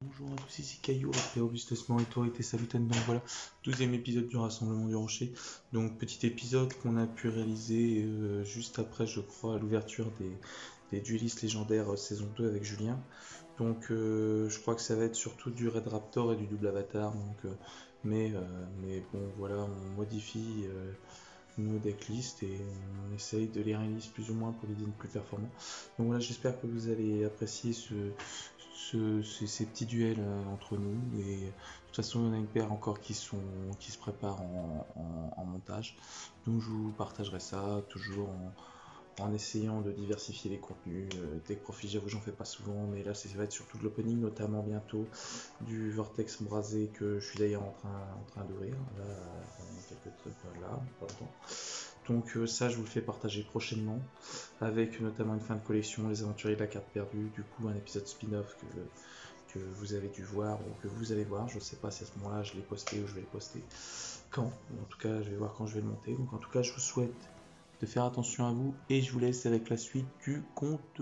Bonjour à tous, ici Caillou, après Augustus Autorité Salutaine. Donc voilà, 12e épisode du Rassemblement du Rocher. Donc petit épisode qu'on a pu réaliser juste après, je crois, l'ouverture des duellistes légendaires saison 2 avec Julien. Donc je crois que ça va être surtout du Red Raptor et du double avatar. Donc, mais bon voilà, on modifie nos decklists et on essaye de les réaliser plus ou moins pour les designs plus performants. Donc voilà, j'espère que vous allez apprécier ces petits duels entre nous. Et de toute façon, il y en a une paire encore qui se préparent en montage. Donc je vous partagerai ça toujours en essayant de diversifier les contenus. Deck Profil, j'avoue, j'en fais pas souvent, mais là, ça va être surtout de l'opening, notamment bientôt du Vortex Brasé que je suis d'ailleurs en train d'ouvrir. Là, quelques trucs là, pas longtemps. Donc ça, je vous le fais partager prochainement, avec notamment une fin de collection, les aventuriers de la carte perdue, du coup un épisode spin-off que vous avez dû voir ou que vous allez voir. Je sais pas si à ce moment-là je l'ai posté ou je vais le poster quand. En tout cas, je vais voir quand je vais le monter. Donc en tout cas, je vous souhaite de faire attention à vous et je vous laisse avec la suite du conte.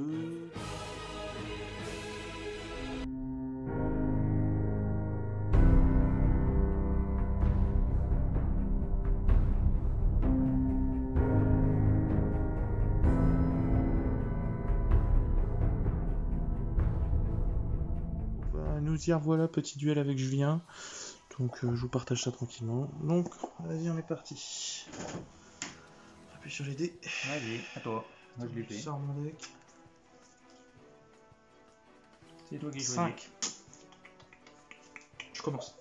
Nous y revoilà, petit duel avec Julien. Donc je vous partage ça tranquillement. Donc vas-y, on est parti. Appuie sur les dés. Vas-y, à toi. Moi je l'ai Je fait. sors mon deck. C'est toi qui choisis. 5. Je commence.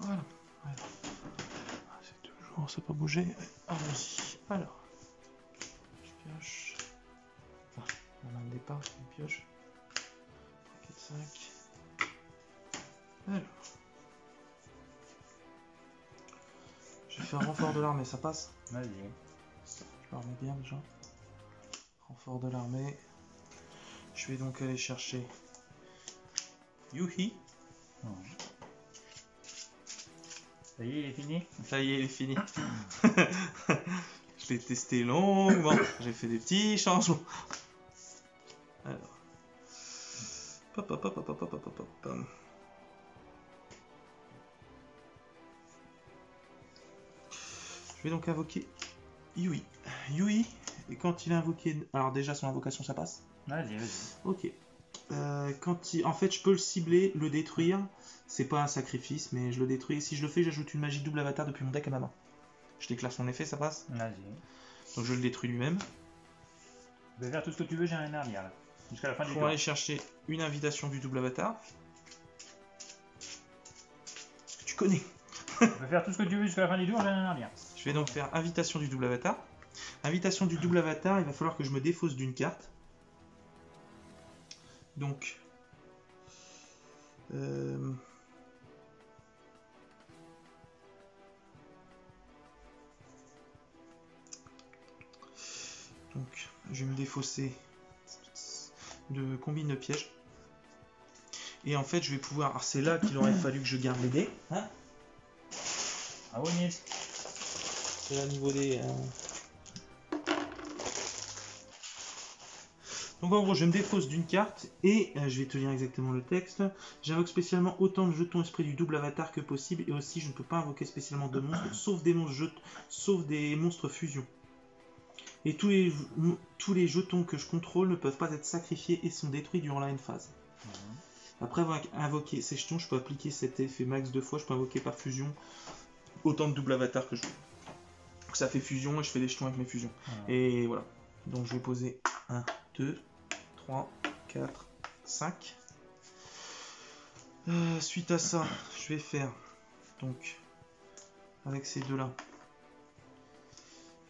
Voilà. C'est toujours, ça n'a pas bougé. Allons-y. Alors, je pioche. Enfin, la main de départ, je pioche. 3, 4, 5. Alors. Je vais faire renfort de l'armée, ça passe? Vas-y. Je la remets bien déjà. Renfort de l'armée. Je vais donc aller chercher Yuhi. Ça y est, il est fini. Ça y est, il est fini. Je l'ai testé longuement. J'ai fait des petits changements. Alors. Pop, pop, pop, pop, pop, pop, pop, pop. Je vais donc invoquer Yui. Yui, et quand il est invoqué... Alors déjà, son invocation, ça passe? Vas-y, vas-y. Ok. En fait, je peux le cibler, le détruire. C'est pas un sacrifice, mais je le détruis. Si je le fais, j'ajoute une magie double avatar depuis mon deck à ma main. Je déclare son effet, ça passe? Vas-y. Donc je le détruis lui-même. Tu peux faire tout ce que tu veux, j'ai rien à dire là. Jusqu'à la fin du Pour tour. aller chercher une invitation du double avatar. Que tu connais. Tu peux faire tout ce que tu veux jusqu'à la fin du tour, j'ai rien à dire. Je vais donc faire invitation du double avatar. Invitation du double avatar, il va falloir que je me défausse d'une carte. Donc... Donc, je vais me défausser de combine de pièges. Et en fait, je vais pouvoir... Alors, c'est là qu'il aurait fallu que je garde les dés. Hein? Ah oui, Nils. C'est là niveau des... Donc en gros, je me défausse d'une carte et je vais te lire exactement le texte. J'invoque spécialement autant de jetons esprit du double avatar que possible et aussi je ne peux pas invoquer spécialement de monstres sauf des monstres fusion. Et tous les jetons que je contrôle ne peuvent pas être sacrifiés et sont détruits durant la end phase. Après avoir invoqué ces jetons, je peux appliquer cet effet max 2 fois. Je peux invoquer par fusion autant de double avatar que je veux. Donc ça fait fusion et je fais des jetons avec mes fusions. Et voilà. Donc je vais poser 1, 2, 3, 4, 5. Suite à ça, je vais faire donc avec ces deux-là,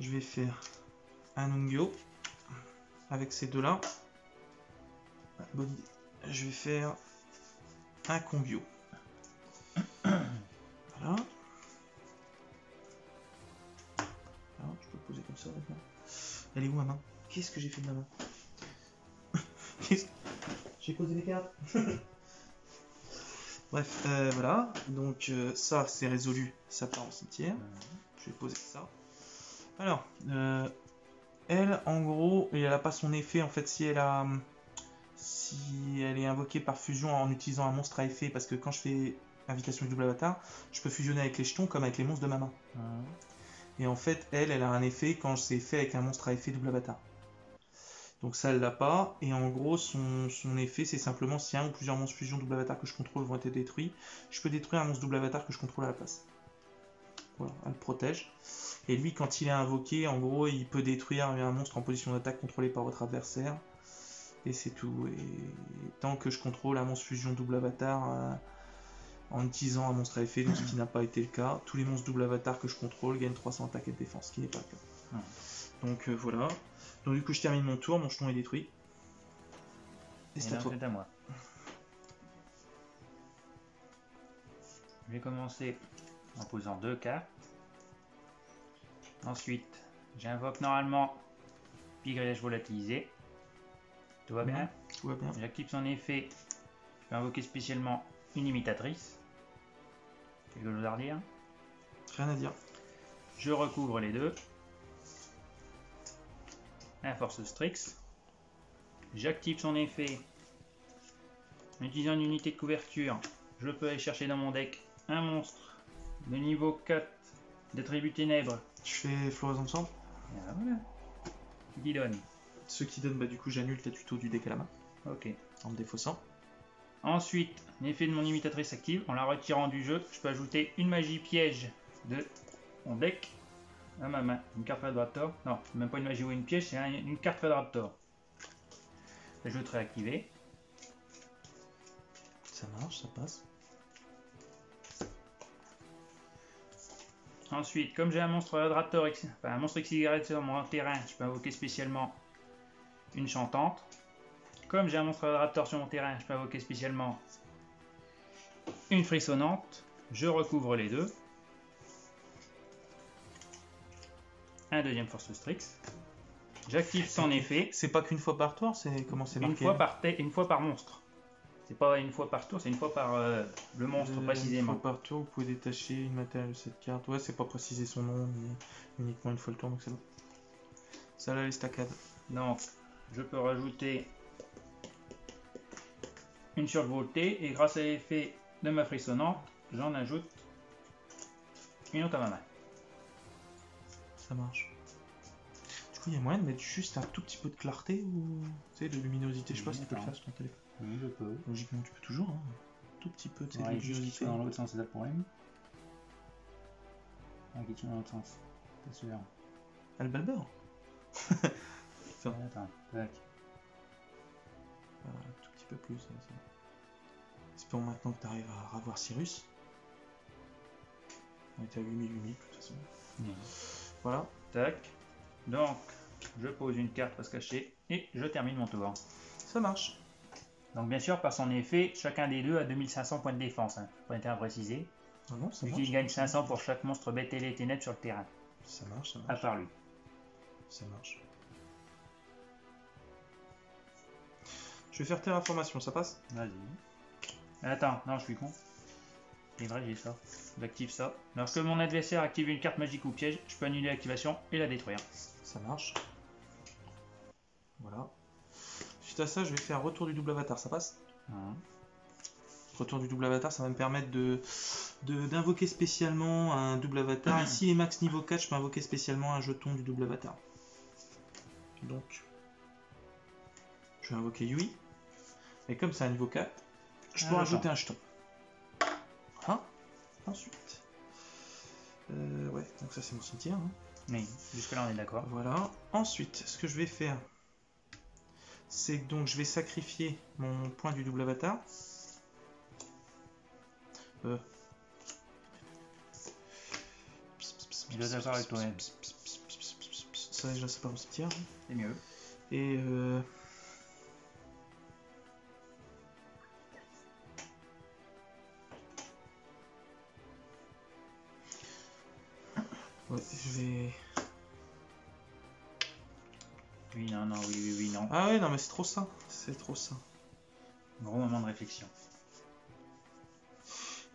je vais faire un Ungyo. Avec ces deux-là, bonne idée. Je vais faire un Combio. Voilà. Elle est où ma main? Qu'est-ce que j'ai fait de ma main? Qu'est-ce que... J'ai posé les cartes. Bref, voilà. Donc ça, c'est résolu. Ça part au cimetière. Je vais poser ça. Alors, elle, en gros, elle n'a pas son effet. En fait, si elle est invoquée par fusion en utilisant un monstre à effet, parce que quand je fais invitation du double avatar, je peux fusionner avec les jetons comme avec les monstres de ma main. Et en fait, elle a un effet quand c'est fait avec un monstre à effet double avatar. Donc ça, elle l'a pas. Et en gros, son effet, c'est simplement si un ou plusieurs monstres fusion double avatar que je contrôle vont être détruits, je peux détruire un monstre double avatar que je contrôle à la place. Voilà, elle protège. Et lui, quand il est invoqué, en gros, il peut détruire un monstre en position d'attaque contrôlé par votre adversaire. Et c'est tout. Et tant que je contrôle un monstre fusion double avatar en utilisant un monstre à effet, donc ce qui n'a pas été le cas, tous les monstres double avatar que je contrôle gagnent 300 attaque et de défense, ce qui n'est pas le cas. Donc voilà. Donc du coup, je termine mon tour, mon jeton est détruit. Et c'est à moi. Je vais commencer en posant 2 cartes. Ensuite, j'invoque normalement Pigrillage volatilisé. Tout va bien? Tout va bien. J'active son effet. Je peux invoquer spécialement une imitatrice. Quelque chose à redire? Rien à dire. Je recouvre les deux. Un Force Strix. J'active son effet. En utilisant une unité de couverture, je peux aller chercher dans mon deck un monstre de niveau 4 de tribu ténèbres. Je fais floraison de sang. Ah, voilà. Qui donne? Ceux qui donnent, bah du coup j'annule ta tuto du deck à la main. Ok. En me défaussant. Ensuite, l'effet de mon imitatrice active. En la retirant du jeu, je peux ajouter une magie piège de mon deck à ma main. Une carte Red Raptor. Non, c'est même pas une magie ou une piège, c'est une carte Red Raptor. J'ajouterai activé. Ça marche, ça passe. Ensuite, comme j'ai un monstre Red Raptor, un monstre XY sur mon terrain, je peux invoquer spécialement une chantante. Comme j'ai un monstre Red Raptor sur mon terrain, je peux invoquer spécialement une frissonnante. Je recouvre les deux. Un deuxième Force Strix. J'active son effet. C'est pas qu'une fois par tour, c'est comment c'est marqué? Une fois par monstre. C'est pas une fois par tour, c'est une fois par le monstre précisément. Une fois par tour, vous pouvez détacher une matérielle de cette carte. Ouais, c'est pas précisé son nom, mais uniquement une fois le tour, donc c'est bon. Ça là, les staccades. Donc, je peux rajouter une survoltée et grâce à l'effet de ma frissonnante, j'en ajoute une autre à ma main. Ça marche. Du coup, il y a moyen de mettre juste un tout petit peu de clarté ou de luminosité. Je sais pas si tu peux le faire sur ton téléphone. Oui, je peux. Logiquement, tu peux toujours. Hein. Un tout petit peu de juste luminosité. dans l'autre sens, c'est ça le problème. Qui tient dans l'autre sens. T'es sûr? Ah, le balbeur. Attends, tac. Un tout petit peu plus. Espérons maintenant que tu arrives à revoir Cyrus. On était à 8000 de toute façon. Voilà. Tac. Donc, je pose une carte à se cacher et je termine mon tour. Ça marche. Donc, bien sûr, par son effet, chacun des deux a 2500 points de défense. Pour être précisé. Ah non, ça Vu marche. qu'il gagne 500 pour chaque monstre bête et ténèbres sur le terrain. Ça marche, ça À marche. part lui. Ça marche. Je vais faire terraformation, ça passe? Vas-y. Attends, non, je suis con. C'est vrai, j'ai ça. J'active ça. Lorsque mon adversaire active une carte magique ou piège, je peux annuler l'activation et la détruire. Ça marche. Voilà. Suite à ça, je vais faire retour du double avatar, ça passe? Retour du double avatar, ça va me permettre d'invoquer spécialement un double avatar. Et s'il est max niveau 4, je peux invoquer spécialement un jeton du double avatar. Donc, je vais invoquer Yui. Et comme c'est un niveau 4, je peux rajouter un jeton. Voilà. Ensuite. Ouais, donc ça c'est mon cimetière. Hein. Oui, jusque là on est d'accord. Voilà. Ensuite, ce que je vais faire, c'est que donc je vais sacrifier mon point du double avatar. Je suis d'accord avec toi-même. Ça déjà c'est pas mon cimetière. C'est mieux. Et ouais, Oui, non, non, oui, oui, oui, non. Ah ouais, non, mais c'est trop ça. C'est trop ça. Gros moment de réflexion.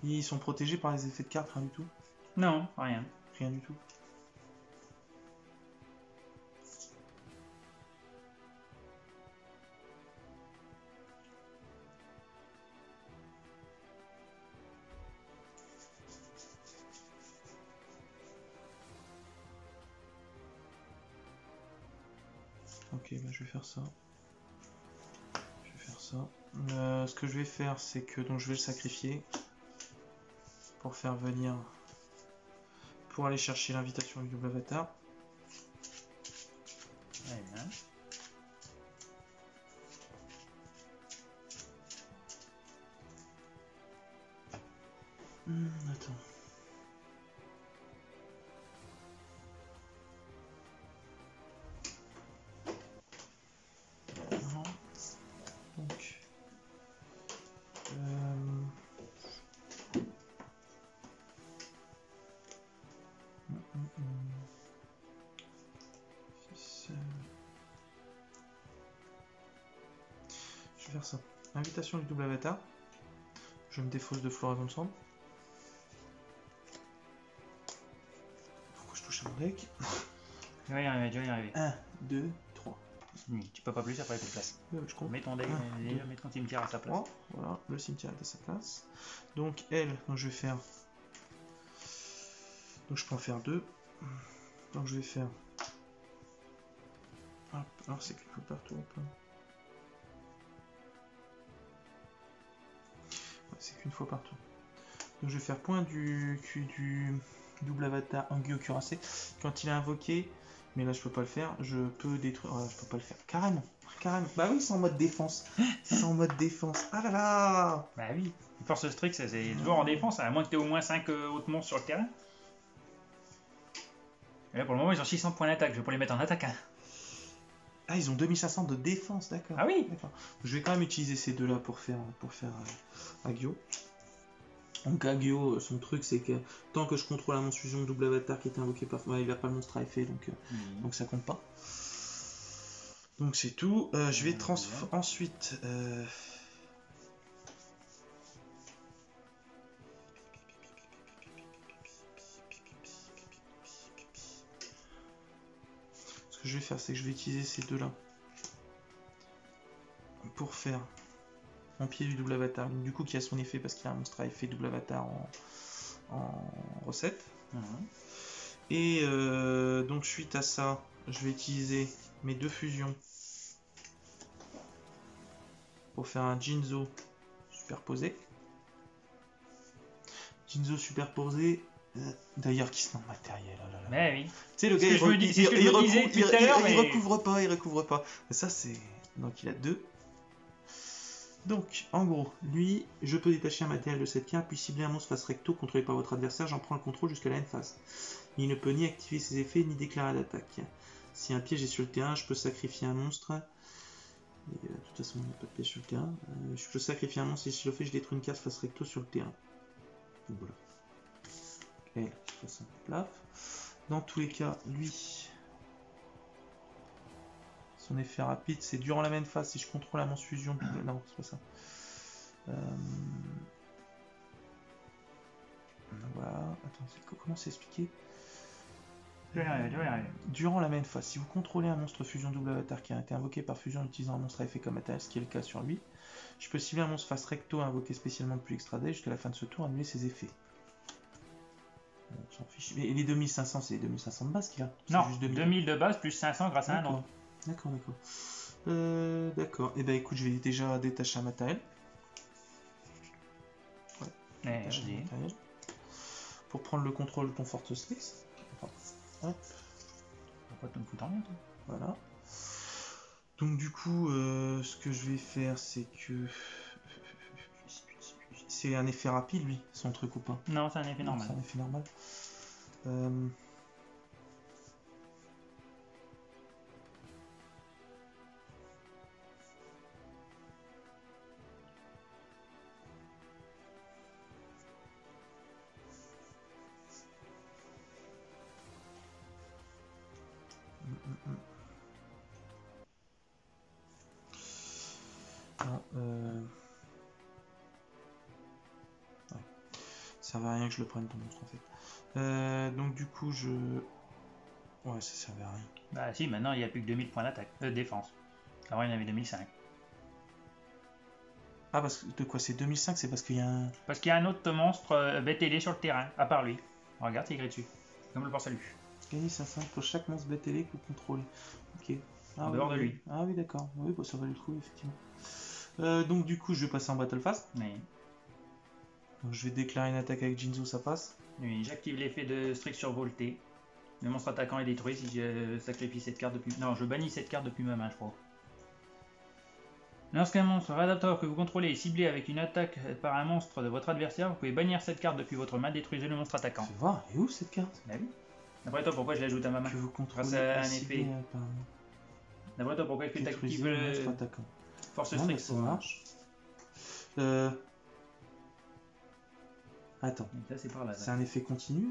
Ils sont protégés par les effets de cartes, rien du tout. Non, rien. Rien du tout. Ok, bah je vais faire ça. Je vais faire ça. Ce que je vais faire, c'est que donc je vais le sacrifier pour faire venir, pour aller chercher l'invitation du double avatar. Très bien. Attends. Non. Donc. Je vais faire ça. Invitation du double avatar. Je me défausse de Floraison de Cendre. Pourquoi je touche à mon deck? Tu vas y arriver, tu vas y arriver. 1, 2, 3. Oui, tu peux pas plus après, il faut de place. Je compte. Mets ton deck, mets ton cimetière à sa place. 3. Voilà, le cimetière est à sa place. Donc elle, donc je vais faire. Donc je peux en faire 2. Donc je vais faire. Hop, alors c'est quelque part partout. Hop. Ouais, c'est qu'une fois partout. Donc je vais faire point du double avatar Anguio cuirassé. Quand il est invoqué, mais là je peux pas le faire, je peux détruire. Oh, je peux pas le faire. Carrément. Carrément. Bah oui, c'est en mode défense. C'est en mode défense. Ah là là. Bah oui. Force Strix, c'est toujours en défense, à moins que tu aies au moins 5 autres monstres sur le terrain. Et là pour le moment ils ont 600 points d'attaque, je vais pas les mettre en attaque. Hein. Ah, ils ont 2500 de défense, d'accord. Ah oui. D'accord. Je vais quand même utiliser ces deux-là pour faire Agio. Donc Agio, son truc c'est que tant que je contrôle la monstre fusion double avatar qui était invoqué par... Ouais, il a pas le monstre à effet, donc ça compte pas. Donc c'est tout. Je vais ensuite... Ce que je vais faire, c'est que je vais utiliser ces deux-là pour faire mon pied du double avatar. Du coup, qui a son effet parce qu'il a un monstre à effet double avatar en recette. Et donc suite à ça, je vais utiliser mes deux fusions pour faire un Jinzo superposé. Jinzo superposé, d'ailleurs qui se met en matériel. Oh là là. Mais oui. Tu sais, le gars, il recouvre pas, il recouvre pas. Mais ça, c'est. Donc il a deux. Donc, en gros, lui, je peux détacher un matériel de cette carte, puis cibler un monstre face recto contrôlé par votre adversaire, j'en prends le contrôle jusqu'à la end phase. Il ne peut ni activer ses effets, ni déclarer d'attaque. Si un piège est sur le terrain, je peux sacrifier un monstre. Et, de toute façon, il n'y a pas de piège sur le terrain. Je peux sacrifier un monstre et si je le fais, je détruis une carte face recto sur le terrain. Donc voilà. Et de toute façon, plaf. Dans tous les cas, lui, son effet rapide, c'est durant la même phase si je contrôle la monstre fusion. Non, c'est pas ça. Voilà. Attends, comment c'est expliqué? Durant la même phase, si vous contrôlez un monstre fusion double avatar qui a été invoqué par fusion en utilisant un monstre à effet comme matériel, ce qui est le cas sur lui, je peux cibler un monstre face recto invoqué spécialement depuis l'extra deck jusqu'à la fin de ce tour, annuler ses effets. On s'en fiche. Et les 2500, c'est les 2500 de base qu'il a? Non, juste 2000 de base plus 500 grâce à un autre. D'accord. D'accord. Et ben écoute, je vais déjà détacher un matériel. Ouais. Détacher un matériel. Pour prendre le contrôle de ton Force Strix. Hop. Pourquoi tu me fous en rien, toi? Voilà. Donc du coup, ce que je vais faire, c'est que... C'est un effet rapide, lui, son truc ou pas? Non, c'est un effet normal. C'est un effet normal. Ouais. Ça servait à rien que je le prenne ton monstre en fait. Donc du coup je... Ouais, ça servait à rien. Bah si, maintenant il n'y a plus que 2000 points d'attaque, défense. Avant il y en avait 2005. Ah, parce que de quoi c'est 2005, c'est parce qu'il y a un... Parce qu'il y a un autre monstre bête ailé sur le terrain, à part lui. Regarde, c'est écrit dessus. Comme le port-salut. Gagner 500 pour chaque monstre bête ailé que vous contrôlez. Ok. En dehors de lui. Ah oui, d'accord. Oui, bah, ça valait le coup, effectivement. Donc du coup, je vais passer en Battle Phase. Oui. Donc, je vais déclarer une attaque avec Jinzo, ça passe. Oui, j'active l'effet de strict survolté. Le monstre attaquant est détruit si je sacrifie cette carte depuis... Non, je bannis cette carte depuis ma main, je crois. Lorsqu'un monstre Radator que vous contrôlez est ciblé avec une attaque par un monstre de votre adversaire, vous pouvez bannir cette carte depuis votre main, détruisez le monstre attaquant. Fais voir, elle est où cette carte? Bah oui. D'après toi, pourquoi je l'ajoute à ma main? Que vous contrôlez Grâce à un ciblé, effet. apparemment. D'après toi, pourquoi est-ce que tu Détruisez actives le monstre le attaquant. force Non, strict mais ça marche. Attends, Donc là, c'est par là. c'est un effet continu?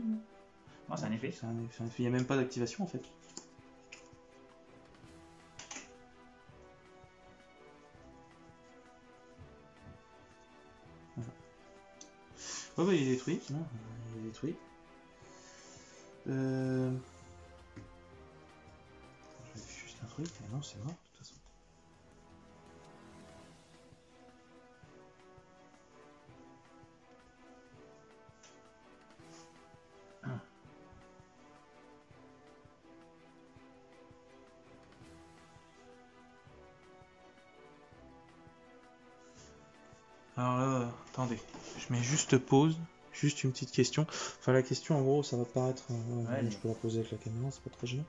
Non, c'est un effet. C'est un effet. Il n'y a même pas d'activation en fait. Voilà. Ouais, bah il est détruit. Non, il est détruit. Je vérifie juste un truc. Mais non, c'est mort de toute façon. Alors là, attendez, je mets juste pause, juste une petite question. Enfin, la question, en gros, ça va paraître. Ouais, je peux la poser avec la caméra, c'est pas très gênant.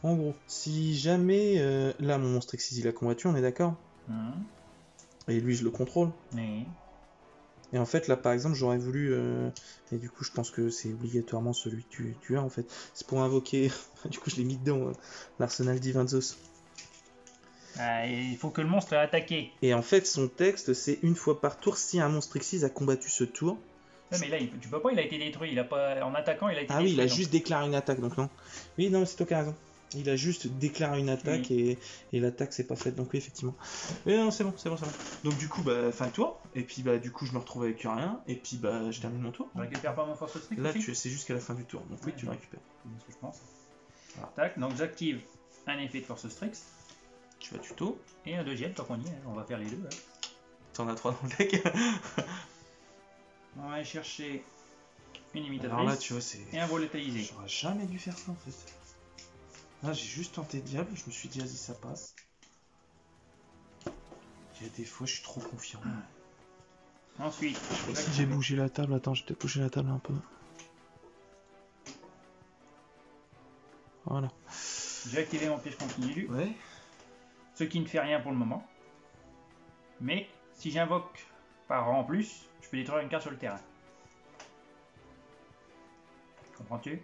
En gros, si jamais. Là, mon monstre Exis, il a combattu, on est d'accord? Et lui, je le contrôle. Oui. Et en fait, là, par exemple, j'aurais voulu. Et du coup, je pense que c'est obligatoirement celui que tu as, en fait. C'est pour invoquer. Du coup, je l'ai mis dedans, l'arsenal divin de Zeus. Ah, il faut que le monstre ait attaqué. Et en fait, son texte, c'est une fois par tour, si un monstre Exis a combattu ce tour. Ouais, mais là, tu peux pas, il a été détruit. Il a pas... En attaquant, il a été détruit. Ah oui, il a donc. juste déclaré une attaque, donc non. Oui, non, c'est toi qui as raison. Il a juste déclaré une attaque et l'attaque c'est pas faite, donc oui, effectivement. Mais non, c'est bon, c'est bon, c'est bon. Donc du coup, bah, fin de tour, et puis bah, du coup, je me retrouve avec rien, et puis bah, je termine mon tour. Je récupère pas mon force strict. Là, aussi c'est jusqu'à la fin du tour, donc oui, tu le récupères. C'est ce que je pense. Voilà. Tac, donc j'active un effet de force strict. Tu vas tuto. Et un deuxième, tant qu'on y est, on va faire les deux. Hein. T'en as 3 dans le deck. On va aller chercher une imitatrice. Alors là, tu vois, c'est. Et un volatilisé. J'aurais jamais dû faire ça en fait. Là, j'ai juste tenté diable, je me suis dit, vas-y, ça passe. Il y a des fois, je suis trop confiant. Ensuite, Si j'ai bougé la table, attends, j'ai peut-être bougé la table un peu. Voilà. j'ai activé mon piège continu. Ouais. Ce qui ne fait rien pour le moment. Mais si j'invoque par rang en plus, je peux détruire une carte sur le terrain. Comprends-tu?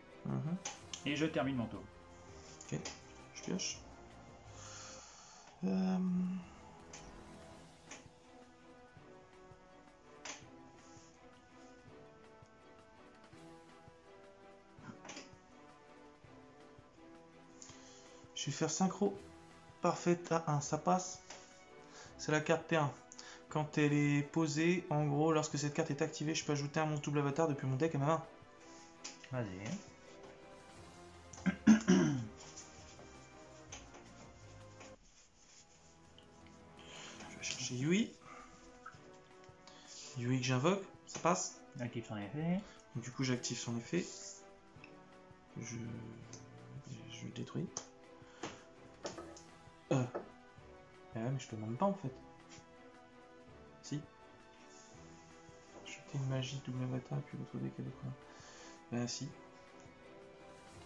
Et je termine mon tour. Ok, je pioche. Je vais faire synchro parfaite à 1, ça passe. C'est la carte T1. Quand elle est posée, en gros, lorsque cette carte est activée, je peux ajouter un monstre double avatar depuis mon deck à ma main. Vas-y. Je vais chercher Yui. Yui que j'invoque, ça passe. Active son effet. Donc, du coup, j'active son effet. Je le détruis. Ah ouais, mais je peux même pas en fait. Si. Jeter une magie double avatar et puis l'autre deck avec quoi? Bah si.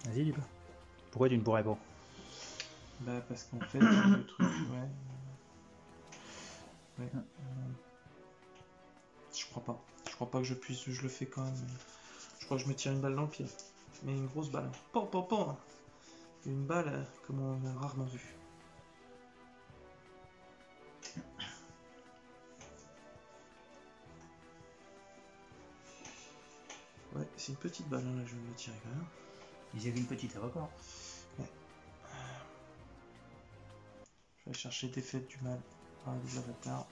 Vas-y, dis pas. Pourquoi tu ne pourrais pas? Bah parce qu'en fait, le truc, ouais. Ouais. Je crois pas. Je crois pas que je puisse, je le fais quand même. Je crois que je me tire une balle dans le pied. Mais une grosse balle. Pan. Une balle comme on a rarement vu. Ouais, c'est une petite balle, hein, là je vais me tirer quand même. Il y a une petite, ça va pas. Ouais. Je vais aller chercher Défaite du mal par un double avatar.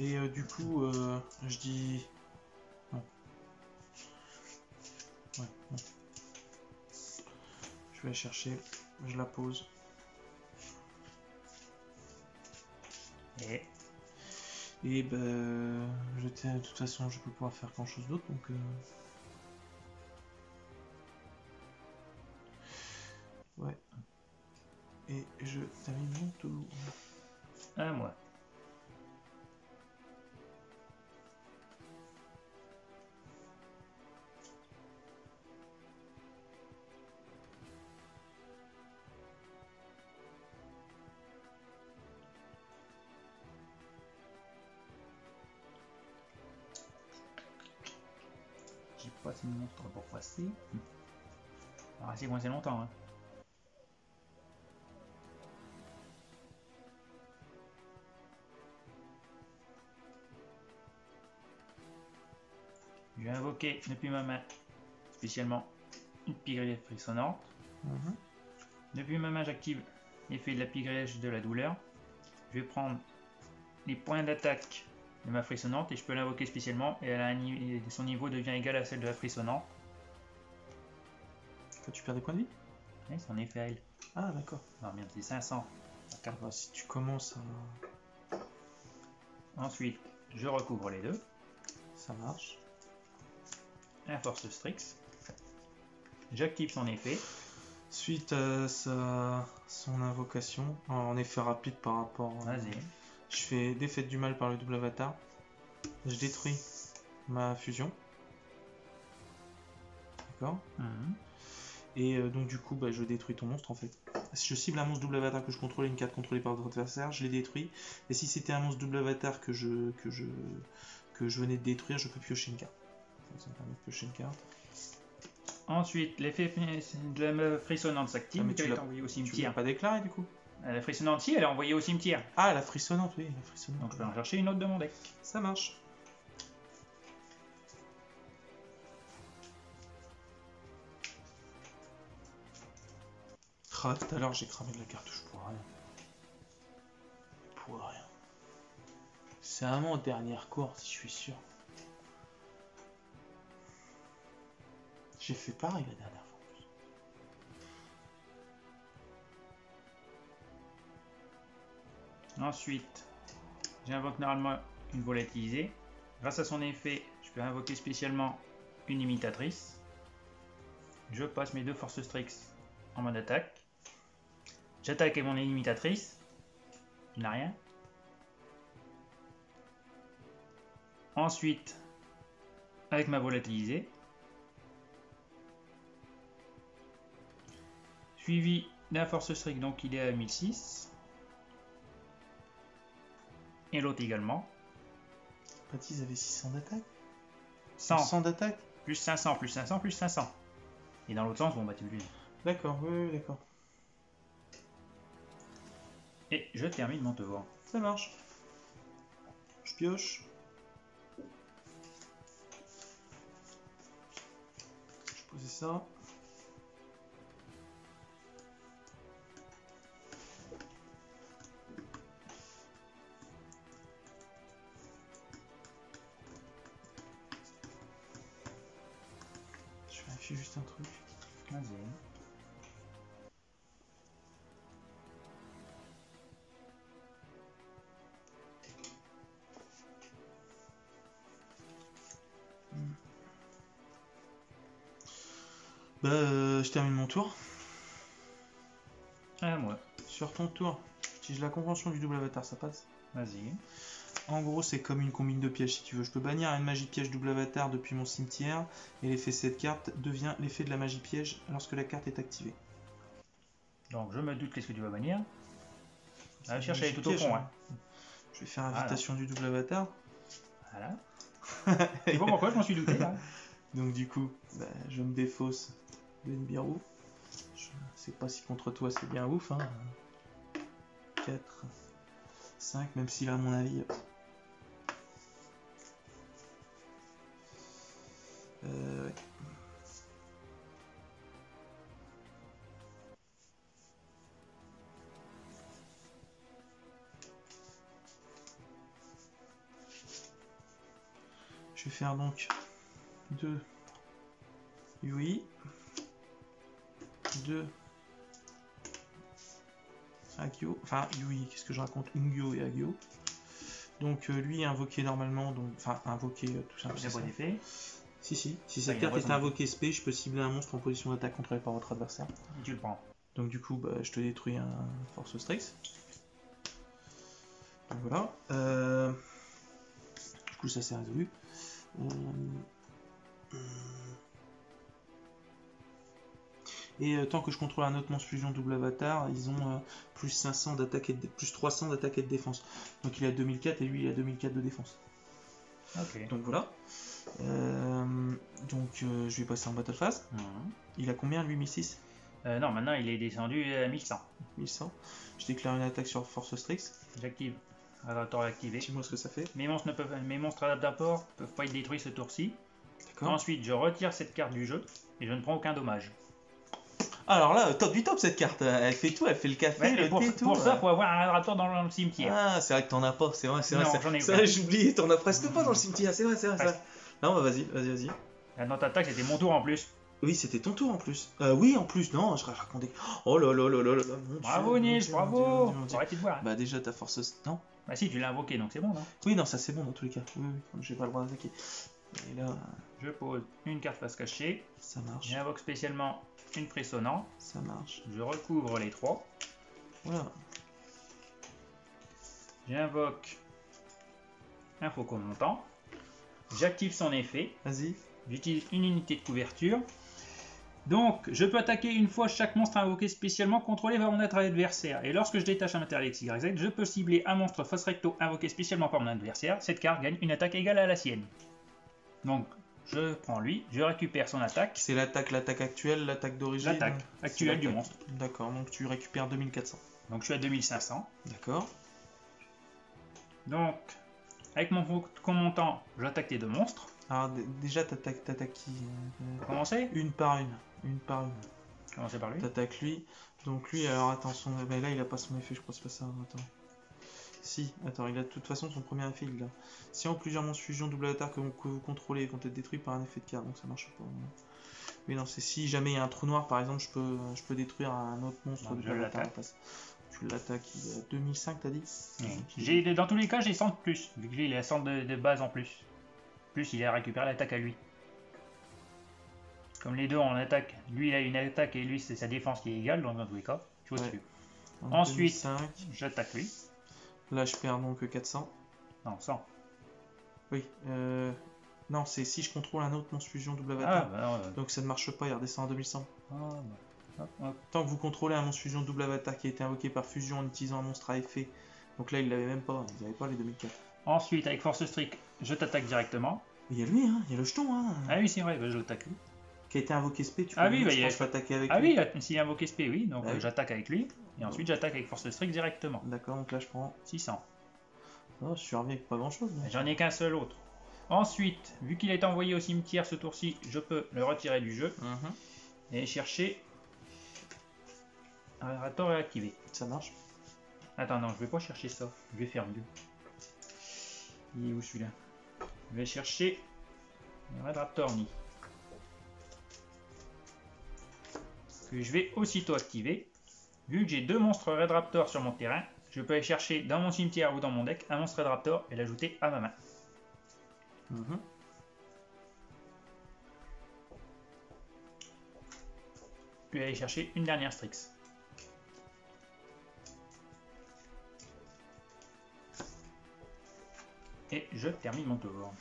Et du coup, je dis... Non. Ouais, non. Je vais la chercher, je la pose. Et ben, de toute façon, je peux pouvoir faire grand chose d'autre, donc... Ouais. Et je termine mon tour. À moi. J'ai pas assez de monstres pour passer. On va rester coincé longtemps. Hein. Je vais invoquer depuis ma main spécialement une pigrèche frissonnante. Depuis ma main, j'active l'effet de la pigrèche de la douleur. Je vais prendre les points d'attaque de ma frissonnante et je peux l'invoquer spécialement et son niveau devient égal à celle de la frissonnante. Quand tu perds des points de vie? Oui, c'est en effet elle. Ah, d'accord. Non, merde, c'est 500. Bah, si tu commences à... Ensuite, je recouvre les deux. Ça marche. Un force Strix. J'active son effet. Suite à son invocation, en effet rapide par rapport... Vas-y. Je fais défaite du mal par le double avatar. Je détruis ma fusion. D'accord. Et donc du coup, bah, je détruis ton monstre en fait. Si je cible un monstre double avatar que je contrôle et une carte contrôlée par votre adversaire, je les détruis. Et si c'était un monstre double avatar que je venais de détruire, je peux piocher une carte. Ça me permet de piocher une carte. Ensuite, l'effet de la frissonnante s'active. Mais tu l'as envoyée au tu cimetière. l'as pas déclaré du coup? La frissonnante, si, elle est envoyée au cimetière. Ah, la frissonnante, oui, la frissonnante. Donc je vais en chercher une autre de mon deck. Ça marche. Ah, tout à l'heure j'ai cramé de la cartouche pour rien. Pour rien. C'est vraiment dernière course, je suis sûr. J'ai fait pareil la dernière fois. Ensuite, j'invoque normalement une volatilisée. Grâce à son effet, je peux invoquer spécialement une imitatrice. Je passe mes deux forces Strix en mode attaque. J'attaque avec mon imitatrice. Il n'a rien. Ensuite, avec ma volatilisée. Suivi d'un force Strix, donc il est à 1006. Et l'autre également. Patisse avait 600 d'attaque 100. 100 d'attaque Plus 500, plus 500, plus 500. Et dans l'autre sens, bon bah tu le dis. D'accord, oui, d'accord. Et je termine mon tour. Ça marche. Je pioche. Je posais ça. Je vérifie juste un truc. Vas-y. Bah, je termine mon tour. À moi. Sur ton tour, si j'ai la convention du double avatar, ça passe. Vas-y. En gros, c'est comme une combine de pièges si tu veux. Je peux bannir une magie piège double avatar depuis mon cimetière et l'effet cette carte devient l'effet de la magie piège lorsque la carte est activée. Donc je me doute qu'est-ce que tu vas bannir. Ah, Cherche à aller tout au fond. Hein. Je vais faire invitation du double avatar. Voilà. C'est bon pourquoi je m'en suis douté là. Donc du coup, bah, je me défausse de Nibiru. Je sais pas si contre toi c'est bien ouf. Hein. 4, 5, même si là à mon avis... ouais. Je vais faire donc 2 Yui, 2 Agyo, enfin Yui, qu'est-ce que je raconte, Ungyo et Agyo. Donc lui invoqué normalement, donc enfin invoqué tout C'est simplement. bon effet. Si Ça, cette il carte a est invoquée SP, je peux cibler un monstre en position d'attaque contrôlée par votre adversaire. Et tu le prends. Donc du coup, bah, je te détruis un Force Strix. Donc voilà. Du coup, ça c'est résolu. Et tant que je contrôle un autre monstre fusion double avatar, ils ont plus 500 d'attaque et plus 300 d'attaque et de défense. Donc il a 2004 et lui il a 2004 de défense. Ok. Donc voilà. Je vais passer en battle phase. Il a combien lui, 1006? Non, maintenant il est descendu à 1100. 1100. Je déclare une attaque sur Force Strix. J'active. Adaptateur activé. Dis-moi ce que ça fait. Mes monstres adaptateurs peuvent pas être détruits ce tour-ci. D'accord. Ensuite, je retire cette carte du jeu et je ne prends aucun dommage. Alors là, top du top cette carte. Elle fait tout, elle fait le café, Ouais, le thé, tout. pour ça, faut avoir un raptor dans le cimetière. Ah, c'est vrai que t'en as pas, c'est vrai, c'est vrai. Non, C'est j'en ai c'est aucun. vrai, j'oublie, t'en as presque pas dans le cimetière, c'est vrai, c'est vrai. Presque. Non, bah vas-y. La note attaque, c'était mon tour en plus. Oui, c'était ton tour en plus. Oui, en plus, non, je racontais. Oh là là là là là, mon Bravo Dieu, mon Nils, Dieu, bravo. mon Dieu, mon Dieu. Arrêtez de voir. Bah déjà ta force. Non. Bah si, tu l'as invoqué, donc c'est bon, non? Oui, non, ça c'est bon dans tous les cas. Oui, j'ai pas le droit d'attaquer. Et là, Je pose une carte face cachée. ça marche. J'invoque spécialement une frissonnante. Ça marche. Je recouvre les 3. Voilà. J'invoque un faucon montant. J'active son effet. Vas-y. J'utilise une unité de couverture. Donc, je peux attaquer une fois chaque monstre invoqué spécialement contrôlé par mon adversaire. Et lorsque je détache un matériel XYZ, je peux cibler un monstre face recto invoqué spécialement par mon adversaire. Cette carte gagne une attaque égale à la sienne. Donc, je prends lui, je récupère son attaque. C'est l'attaque actuelle, l'attaque d'origine. L'attaque actuelle du monstre. D'accord, donc tu récupères 2400. Donc, je suis à 2500. D'accord. Donc, avec mon faucon montant, j'attaque les deux monstres. Alors déjà t'attaques qui Commencez. Une par une. Commencez par lui. T'attaques lui. Donc lui, alors attends, ben là il a pas son effet, je crois, c'est pas ça. Attends. Si, attends, il a de toute façon son premier effet, il l'a. Si en plusieurs monstres fusion double attaque que vous contrôlez vont être détruits par un effet de carte, donc ça marche pas. Mais non, c'est si jamais il y a un trou noir par exemple, je peux détruire un autre monstre Donc, de je la l'attaque. Tu l'attaques, il est à 2005 t'as dit? Dans tous les cas, j'ai 100 de plus, vu que lui il a 100 de base en plus. Plus il a récupéré l'attaque à lui. Comme les deux ont attaque, lui il a une attaque et lui c'est sa défense qui est égale, donc dans tous les cas, je suis au-dessus. Donc, Ensuite, 2005. j'attaque lui. Là je perds donc 400. Non, 100. Oui, non, c'est si je contrôle un autre monstre fusion double Ah, avatar. bah non, Donc ça ne marche pas, il redescend à 2100. bah, hop, hop. Tant que vous contrôlez un monstre fusion double avatar qui a été invoqué par fusion en utilisant un monstre à effet. Donc là, il l'avait même pas, il n'avait pas les 2004. Ensuite, avec force strict, je t'attaque directement. Il y a lui, hein, il y a le jeton, hein, Ah oui, c'est vrai, bah, je l'attaque lui. qui a été invoqué SP, tu Ah peux oui, bah, je il a- pense attaquer avec Ah lui. oui, s'il a invoqué SP, oui, donc Ah oui. j'attaque avec lui. Et ensuite, j'attaque avec force strict directement. D'accord, donc là je prends. 600. Oh, je suis revenu avec pas grand chose. J'en ai qu'un seul autre. Ensuite, vu qu'il a été envoyé au cimetière ce tour-ci, je peux le retirer du jeu et chercher un raptor réactivé. Ça marche. Attends, non, je vais pas chercher ça. Je vais faire mieux. Il est où celui-là? Je vais chercher un Red Raptor Ni. Que je vais aussitôt activer. Vu que j'ai deux monstres Red Raptor sur mon terrain, je peux aller chercher dans mon cimetière ou dans mon deck un monstre Red Raptor et l'ajouter à ma main. Puis aller chercher une dernière Strix. Et je termine mon tour.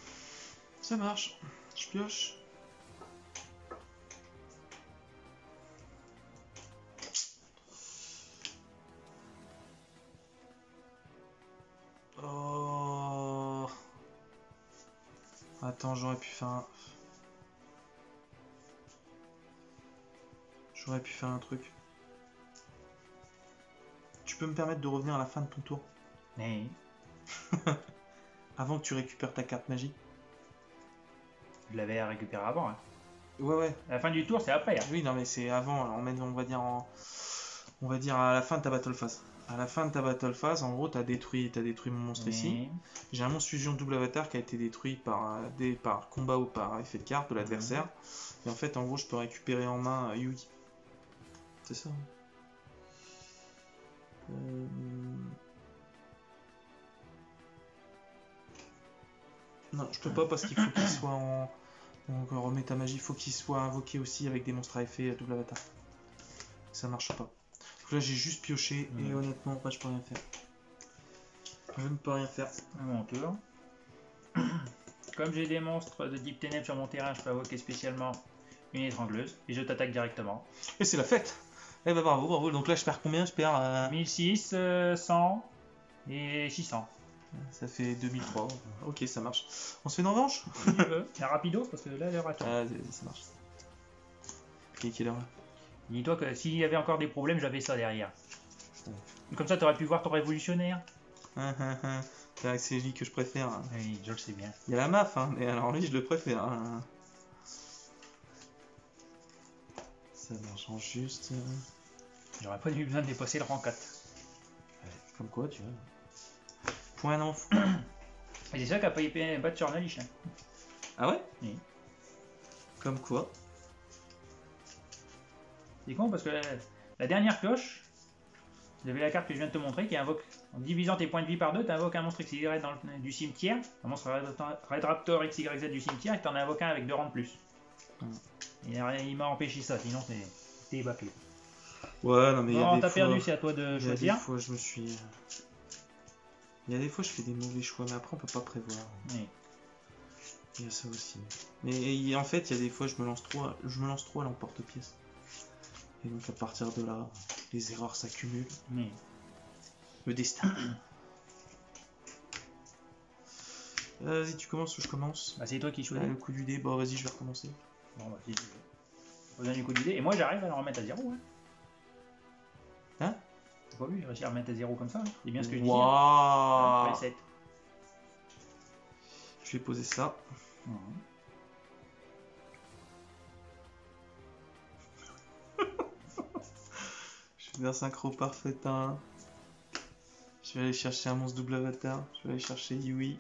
Ça marche. Je pioche. Oh. Attends, j'aurais pu faire un... J'aurais pu faire un truc. Tu peux me permettre de revenir à la fin de ton tour Mais avant que tu récupères ta carte magie? je l'avais récupéré avant. Hein. Ouais. À la fin du tour, c'est après. Hein. Oui, non, mais c'est avant. On va dire à la fin de ta battle phase. à la fin de ta battle phase, en gros, t'as détruit mon monstre ici. J'ai un monstre fusion double avatar qui a été détruit par combat ou par effet de carte de l'adversaire. Et en fait, en gros, je peux récupérer en main Yui. C'est ça. Non, je peux pas parce qu'il faut qu'il soit en... Donc remets ta magie, il faut qu'il soit invoqué aussi avec des monstres à effet double avatar. Ça marche pas. Donc là j'ai juste pioché et honnêtement bah, je peux rien faire. Je ne peux rien faire. À mon tour. Comme j'ai des monstres de type ténèbres sur mon terrain, je peux invoquer spécialement une étrangleuse et je t'attaque directement. Et c'est la fête. Eh ben bravo, bravo. Donc là je perds combien? Je perds 1006, 100 et 600. Ça fait 2003. Ok, ça marche. On se fait une revanche? C'est rapido parce que là l'heure attend. Ah, ça marche. Ok, quelle heure là? Dis-toi que s'il y avait encore des problèmes, j'avais ça derrière. Comme ça, tu aurais pu voir ton révolutionnaire. C'est vrai que c'est lui que je préfère. Oui, je le sais bien. Il y a la MAF, hein, mais alors lui, je le préfère. Ça marche en juste. J'aurais pas eu besoin de dépasser le rang 4. Comme quoi, tu vois. Point d'info. Et c'est ça qu'a pas battre sur Nalish. Ah ouais? Oui. Comme quoi? C'est con parce que la dernière pioche, vous avez la carte que je viens de te montrer qui invoque, en divisant tes points de vie par deux, tu invoques un monstre XY du cimetière, un monstre Red Raptor XYZ du cimetière et tu en invoques un avec 2 rangs de plus. Et il m'a empêché ça, sinon c'était bâclé. Ouais, non mais il y a des t'as fois... perdu, c'est à toi de choisir. Il y a des fois, je me suis... Il y a des fois, je fais des mauvais choix, mais après, on peut pas prévoir. Oui. Il y a ça aussi. Mais en fait, il y a des fois, je me lance trop à l'emporte-pièce. Et donc, à partir de là, les erreurs s'accumulent. Oui. Le destin. Vas-y, tu commences ou je commence? Bah, c'est toi qui choisis. Le coup du dé, bon, vas-y, je vais recommencer. Bon, bah, si tu veux. Besoin du coup d'idée. Et moi, j'arrive à le remettre à 0. Hein? T'as pas vu, j'ai réussi à remettre à 0 comme ça. C'est bien ce que je dis. Waouh! Reset. Je vais poser ça. Je vais faire synchro parfait 1. Je vais aller chercher un monstre double avatar. Je vais aller chercher Yui.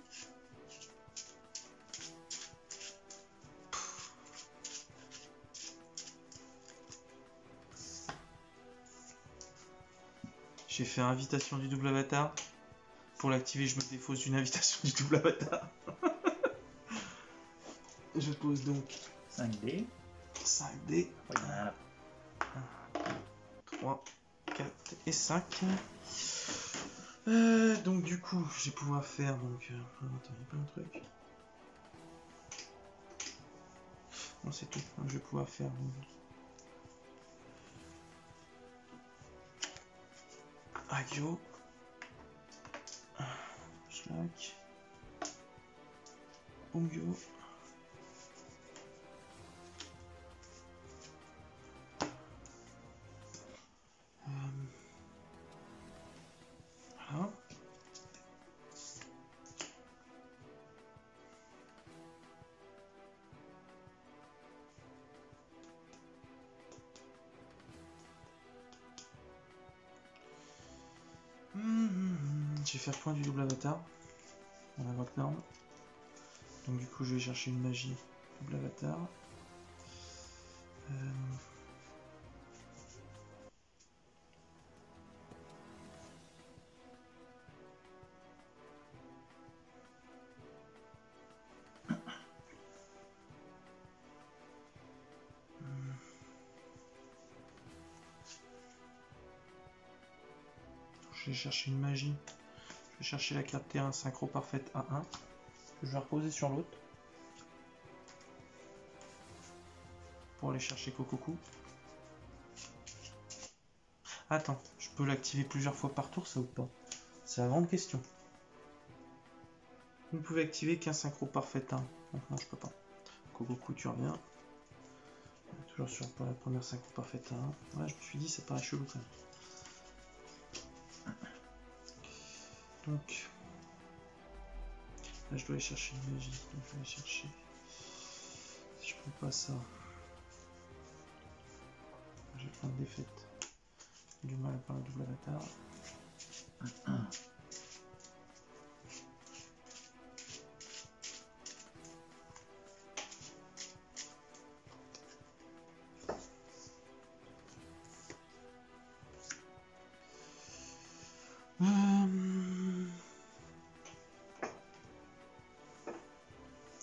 J'ai fait invitation du double avatar. Pour l'activer, je me défausse d'une invitation du double avatar. Je pose donc 5D. 5D. Voilà. 3, 4 et 5. Donc du coup, je vais pouvoir faire donc... attends, il y a plein de trucs. Non, c'est tout. Donc, je vais pouvoir faire... Agio. Slack. Bongyo. Voilà. Je vais faire point du double avatar. On invoque norme. Donc du coup je vais chercher une magie double avatar. Je vais chercher une magie. Je vais chercher la carte terrain synchro parfaite à 1. Que je vais reposer sur l'autre. Pour aller chercher Kokoku. Attends, je peux l'activer plusieurs fois par tour, ça ou pas? C'est la grande question. Vous ne pouvez activer qu'un synchro parfait 1. Donc non, je peux pas. Kokoku, tu reviens. Toujours sur pour la première synchro parfait 1. Ouais, je me suis dit, ça paraît chelou quand même. Donc, là je dois aller chercher une magie. Donc je vais aller chercher. Si je prends pas ça, j'ai plein de défaites. Du mal à faire le double avatar.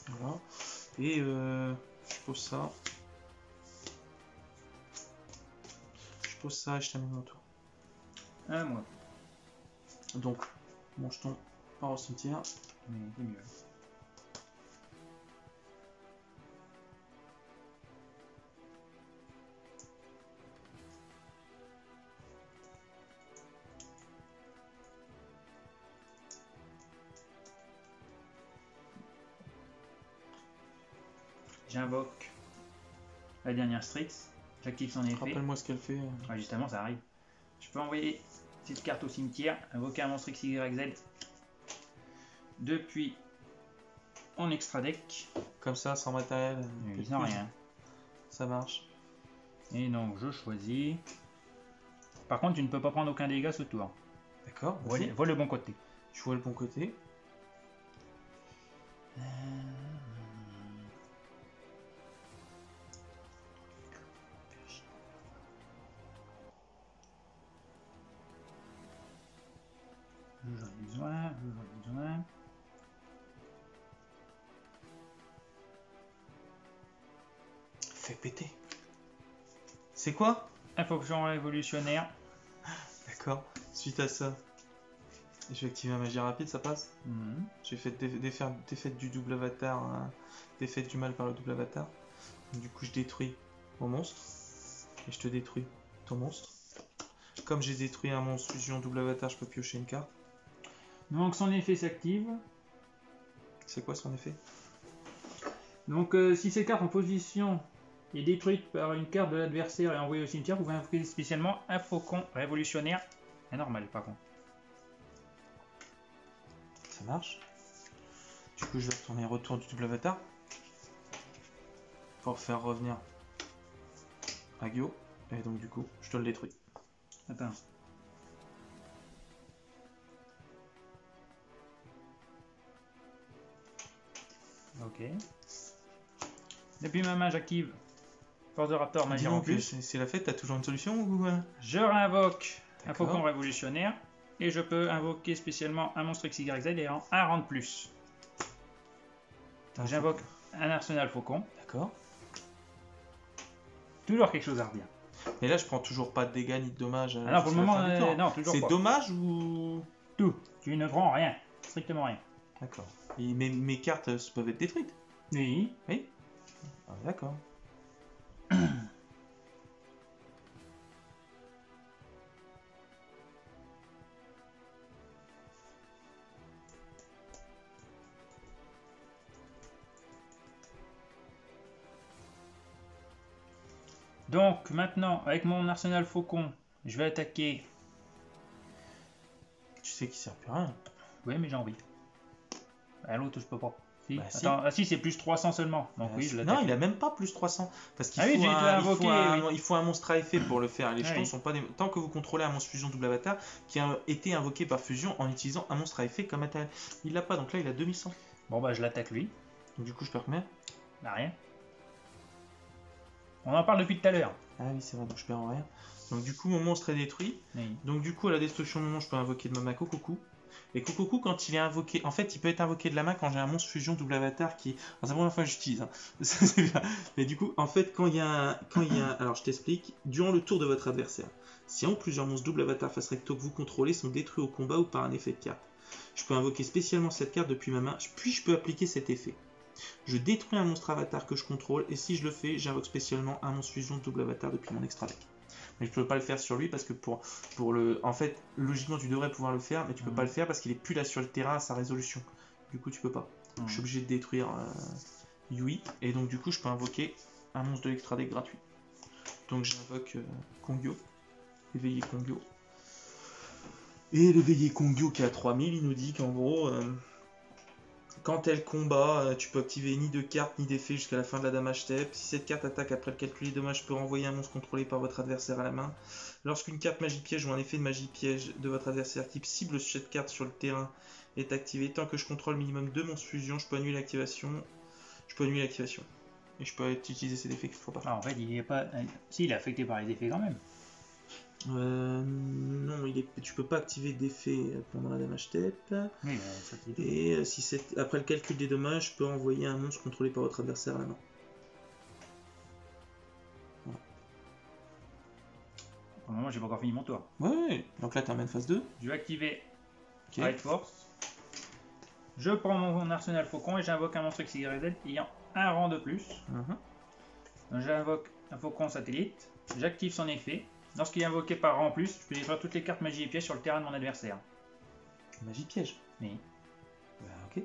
Voilà. Et je pose ça. Je pose ça et je termine mon tour. À moi. Donc, mon jeton part au cimetière. Mais c'est mieux. J'invoque la dernière Strix. J'active son effet. Rappelle-moi ce qu'elle fait. Ah, justement, ça arrive. Je peux envoyer cette carte au cimetière, invoquer un monstre XYZ depuis mon extra deck. Comme ça, sans matériel. Sans rien. Ça marche. Et donc, je choisis. Par contre, tu ne peux pas prendre aucun dégât ce tour. D'accord. Vois le bon côté. Je vois le bon côté. J'en ai besoin. Fais péter. C'est quoi? Infonction révolutionnaire. D'accord. Suite à ça, je vais activer un magie rapide, ça passe. J'ai fait défaite du double avatar, défaite du mal par le double avatar. Du coup, je détruis mon monstre et je te détruis ton monstre. Comme j'ai détruit un monstre fusion double avatar, je peux piocher une carte. Donc son effet s'active. C'est quoi son effet? Donc si cette carte en position est détruite par une carte de l'adversaire et envoyée au cimetière, vous pouvez invoquer spécialement un faucon révolutionnaire. Anormal par contre. Ça marche. Du coup, je vais retourner retour du double avatar pour faire revenir Agio. Et donc du coup, je te le détruis. Attends. Ok. Depuis ma main, j'active Force de Raptor, magie en plus. C'est la fête, t'as toujours une solution ou... Je réinvoque un faucon révolutionnaire et je peux invoquer spécialement un monstre XYZ et un rang de plus. J'invoque un arsenal faucon. D'accord. Toujours quelque chose à redire. Mais là, je prends toujours pas de dégâts ni de dommages. Alors pour le moment, non, toujours pas. C'est dommage ou... Tout. Tu ne prends rien. Strictement rien. D'accord. Et mes cartes peuvent être détruites? Oui. Oui. Ah, d'accord. Donc maintenant, avec mon arsenal faucon, je vais attaquer. Tu sais qu'il sert plus à rien. Oui, mais j'ai envie. À l'autre, je peux pas. Si. Bah, Attends, si. Ah si, c'est plus 300 seulement. Donc oui, je l'attaque. Non, il a même pas plus 300. Parce qu'il il faut un monstre à effet pour le faire. Les jetons oui. sont pas des... Tant que vous contrôlez un monstre fusion double avatar qui a été invoqué par fusion en utilisant un monstre à effet comme matériel. Il l'a pas, donc là il a 2100. Bon bah je l'attaque lui. Donc du coup je perds combien? Bah rien. On en parle depuis tout à l'heure. Ah oui, c'est vrai, donc je perds en rien. Donc du coup mon monstre est détruit. Oui. Donc du coup à la destruction de mon monstre, je peux invoquer de ma main Kokoku. Et Kokoku, quand il est invoqué, en fait, il peut être invoqué de la main quand j'ai un monstre fusion double avatar qui est. Alors, c'est la première fois que j'utilise. Hein. C'est bien. Mais du coup, en fait, quand il y a un. Alors, je t'explique. Durant le tour de votre adversaire, si un ou plusieurs monstres double avatar face recto que vous contrôlez sont détruits au combat ou par un effet de carte, je peux invoquer spécialement cette carte depuis ma main, puis je peux appliquer cet effet. Je détruis un monstre avatar que je contrôle, et si je le fais, j'invoque spécialement un monstre fusion double avatar depuis mon extra deck. Mais je peux pas le faire sur lui parce que pour le... En fait, logiquement, tu devrais pouvoir le faire, mais tu peux pas le faire parce qu'il est plus là sur le terrain à sa résolution. Du coup, tu peux pas. Je suis obligé de détruire Yui, et donc du coup, je peux invoquer un monstre de l'extra deck gratuit. Donc j'invoque Kongyo, éveillé Kongyo. Et l'éveillé Kongyo qui est à 3000, il nous dit qu'en gros, Quand elle combat, tu peux activer ni de carte ni d'effet jusqu'à la fin de la damage step. Si cette carte attaque après le calcul des dommages, je peux renvoyer un monstre contrôlé par votre adversaire à la main. Lorsqu'une carte magie piège ou un effet de magie piège de votre adversaire qui cible cette carte sur le terrain est activé, tant que je contrôle minimum 2 monstres fusion, je peux annuler l'activation. Et je peux utiliser cet effet quelquefois par. Ah, en fait, il est pas. Si, il est affecté par les effets quand même. Non, tu peux pas activer d'effet pendant la damage step. Oui, mais ça c'est tout. Et après le calcul des dommages, je peux envoyer un monstre contrôlé par votre adversaire à la main. Voilà. Pour le moment, j'ai pas encore fini mon tour. Ouais, donc là, tu amènes phase 2. Je vais activer Ok. Ride Force. Je prends mon arsenal faucon et j'invoque un monstre XYZ ayant un rang de plus. Mhm. Donc j'invoque un faucon satellite. J'active son effet. Lorsqu'il est invoqué par rang plus, je peux détruire toutes les cartes magie et pièges sur le terrain de mon adversaire. Magie piège. Oui. Bah, ok.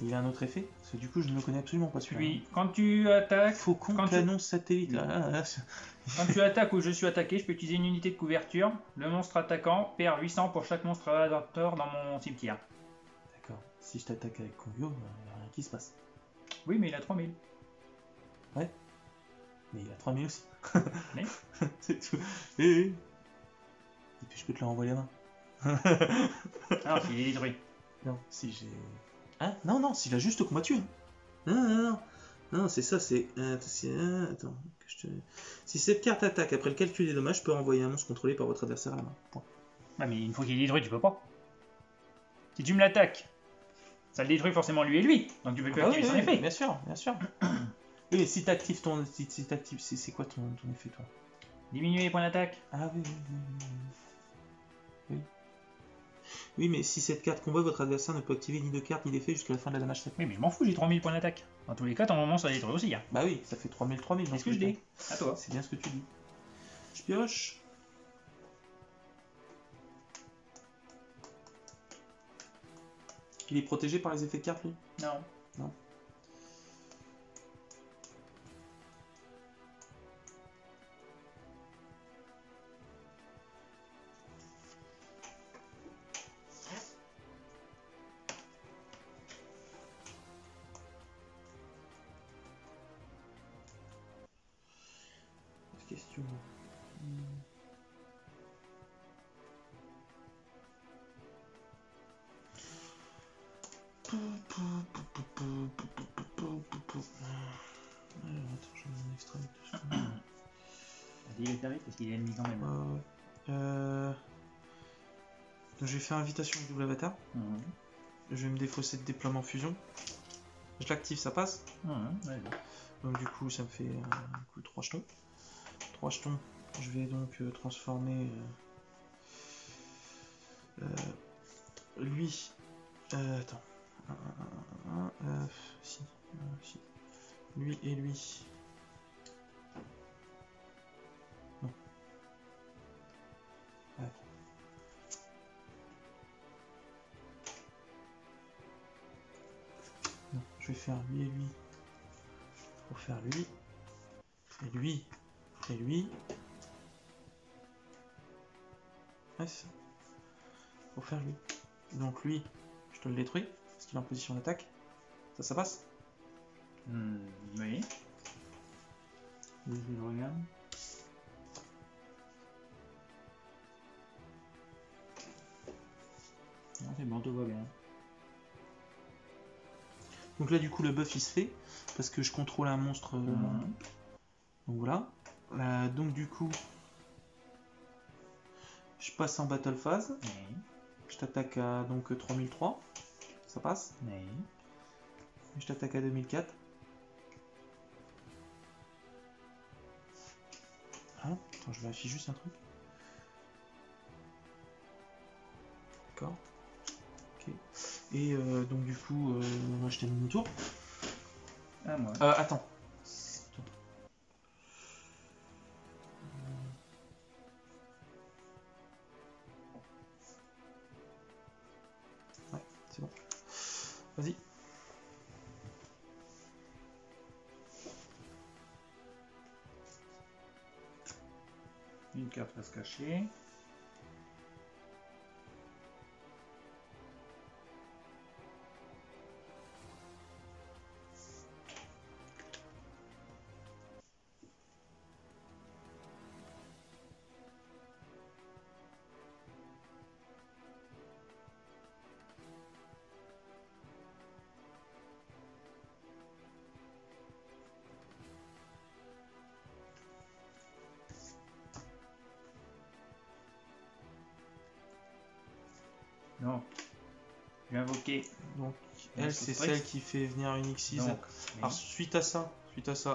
Il y a un autre effet parce que du coup, je ne le connais absolument pas celui-là. Puis, quand tu attaques, Faucon, quand tu- canon, satellite. Oui. Ah, quand tu attaques ou je suis attaqué, je peux utiliser une unité de couverture. Le monstre attaquant perd 800 pour chaque monstre adapteur dans mon cimetière. D'accord. Si je t'attaque avec Convio, il n'y a rien qui se passe. Oui, mais il a 3000. Mais il a 3000 aussi. Oui. C'est tout. Et puis je peux te le renvoyer la main. Ah non, il est détruit. Non, si j'ai. Hein? Non, s'il a juste combattu. Hein. Non, c'est ça, c'est. Attends. Si cette carte attaque après le calcul des dommages, je peux renvoyer un monstre contrôlé par votre adversaire à la main. Point. Ouais, mais une fois qu'il est détruit, tu peux pas. Si tu me l'attaques, ça le détruit forcément lui et lui. Donc tu peux plus activer son effet. Bien sûr. Oui, mais si t'actives ton. Si t'actives. C'est quoi ton effet, toi? Diminuer les points d'attaque. Ah oui. Oui, mais si cette carte combat, votre adversaire ne peut activer ni de carte ni d'effet jusqu'à la fin de la damage step. Oui, mais je m'en fous, j'ai 3000 points d'attaque. Dans tous les cas, ton moment, ça détruit aussi. Hein. Bah oui, ça fait 3000. C'est ce que je dis. À toi. C'est bien ce que tu dis. Je pioche. Il est protégé par les effets de carte, lui? Non. Non. Question. Alors, attends, je mets un extrait de tout ça. Il est vite parce qu'il est ennemi quand même. Donc, je vais faire invitation avec double avatar. Je vais me défausser de déploiement fusion. Je l'active, ça passe. Ouais. Donc du coup, ça me fait 3 jetons. 3 jetons. Je vais donc transformer lui. Attends. Si. Lui et lui. Non. Non, je vais faire lui et lui. Pour faire lui. Et lui. Et lui. Ouais, c'est ça. Pour faire lui. Donc lui, je te le détruis. Parce qu'il est en position d'attaque. Ça passe? Oui. Je regarde. Non, c'est bon, tout va bien. Donc là, du coup, le buff il se fait. Parce que je contrôle un monstre. Donc voilà. Donc du coup, je passe en battle phase. Oui. Je t'attaque à donc 3003. Ça passe. Oui. Je t'attaque à 2004. Hein, attends, je vérifie juste un truc. D'accord. Ok. Et donc du coup, moi je termine mon tour. Ah, moi. Attends. Ouais, c'est bon. Vas-y. Une carte reste cachée. Donc, je vais invoquer. Donc, elle, c'est celle qui fait venir une X6. Donc, Alors, suite à ça,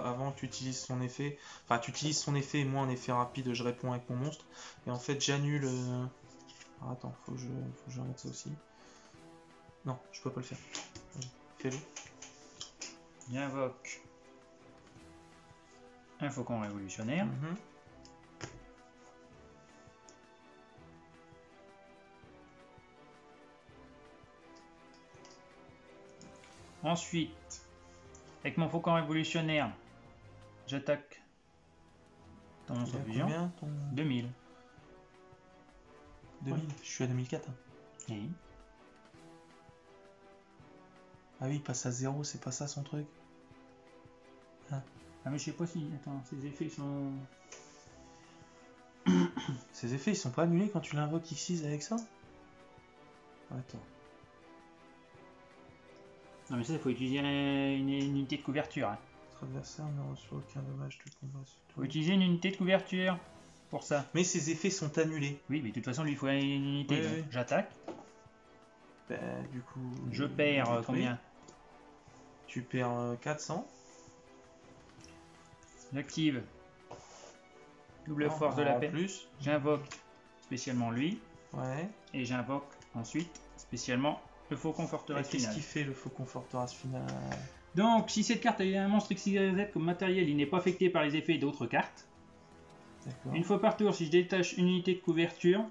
avant que tu utilises son effet, enfin, tu utilises son effet et moi, en effet rapide, je réponds avec mon monstre. Et en fait, j'annule. Alors, attends, faut que je remette ça aussi. Non, je peux pas le faire. Fais-le. j'invoque un faucon révolutionnaire. Ensuite, avec mon faucon révolutionnaire, j'attaque ton monstre fusion. Combien ton... 2000. 2000 ouais. Je suis à 2004. Hein. Oui. Ah oui, il passe à 0, c'est pas ça son truc. Ah mais je sais pas si... Attends, ces effets sont... Ces effets ils sont pas annulés quand tu l'invoques X6 avec ça? Attends. Non mais ça il faut utiliser une unité de couverture. Hein. Votre adversaire ne reçoit aucun dommage de combat. Faut utiliser une unité de couverture pour ça. Mais ces effets sont annulés. Oui mais de toute façon lui il faut une unité. Oui, oui. J'attaque. Bah, du coup... Je perds combien? Tu perds 400. J'active double force de la paix. Plus. J'invoque spécialement lui. Ouais. Et j'invoque ensuite spécialement le faucon forteresse final. Qu'est-ce qu'il fait le faucon forteresse final? Donc si cette carte a un monstre XYZ comme matériel, il n'est pas affecté par les effets d'autres cartes. Une fois par tour, si je détache une unité de couverture,